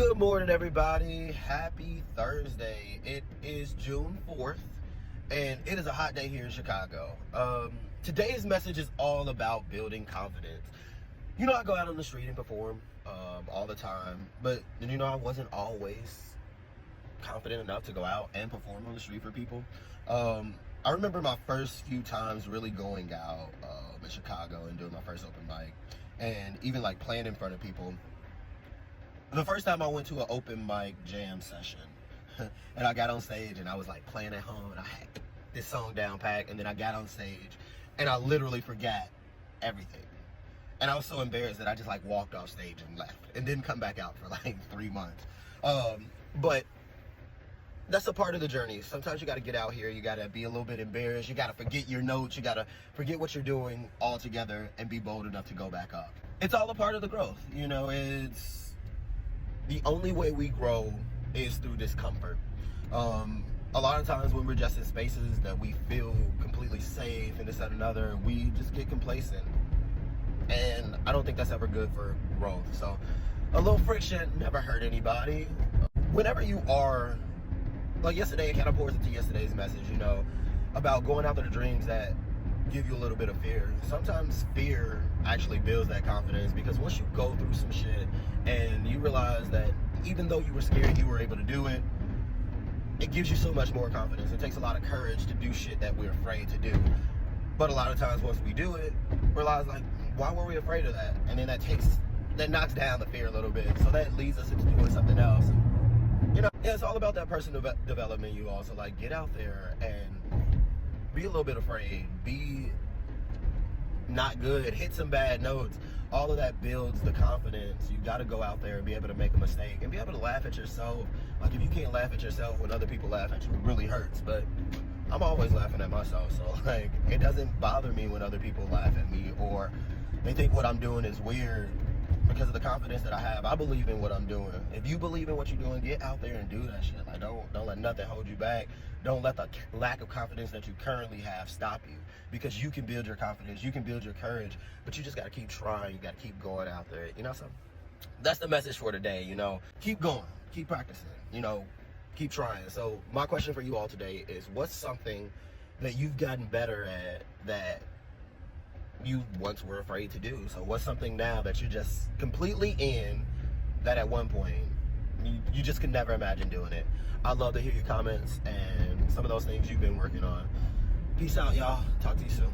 Good morning, everybody. Happy Thursday. It is June 4th, and it is a hot day here in Chicago. Today's message is all about building confidence. You know, I go out on the street and perform all the time, but I wasn't always confident enough to go out and perform on the street for people. I remember my first few times really going out in Chicago and doing my first open mic, and even like playing in front of people. The first time I went to an open mic jam session, and I got on stage and I was like playing at home and I had this song down pat, and then I got on stage and I literally forgot everything. And I was so embarrassed that I just like walked off stage and left and didn't come back out for like 3 months. But that's a part of the journey. Sometimes you got to get out here. You got to be a little bit embarrassed. You got to forget your notes. You got to forget what you're doing altogether and be bold enough to go back up. It's all a part of the growth. It's the only way we grow is through discomfort. A lot of times when we're just in spaces that we feel completely safe and this and another, we just get complacent. And I don't think that's ever good for growth. So a little friction never hurt anybody. Whenever you are, like yesterday, it kind of pours into yesterday's message, about going after the dreams that give you a little bit of fear. Sometimes fear actually builds that confidence, because once you go through some shit and you realize that even though you were scared, you were able to do it, it gives you so much more confidence. It takes a lot of courage to do shit that we're afraid to do. But a lot of times once we do it, realize like, why were we afraid of that? And then that knocks down the fear a little bit. So that leads us into doing something else. It's all about that personal development. You also like get out there and be a little bit afraid, be not good, hit some bad notes. All of that builds the confidence. You got to go out there and be able to make a mistake and be able to laugh at yourself. Like if you can't laugh at yourself when other people laugh at you, it really hurts. But I'm always laughing at myself, so like it doesn't bother me when other people laugh at me or they think what I'm doing is weird, because of the confidence that I have. I believe in what I'm doing. If you believe in what you're doing, get out there and do that shit. Like don't let nothing hold you back. Don't let the lack of confidence that you currently have stop you, because you can build your confidence, you can build your courage, but you just got to keep trying. You got to keep going out there. So that's the message for today. Keep going, keep practicing, keep trying. So my question for you all today is, what's something that you've gotten better at that you once were afraid to do? So what's something now that you're just completely in that at one point you just could never imagine doing it? I'd love to hear your comments and some of those things you've been working on. Peace out, y'all. Talk to you soon.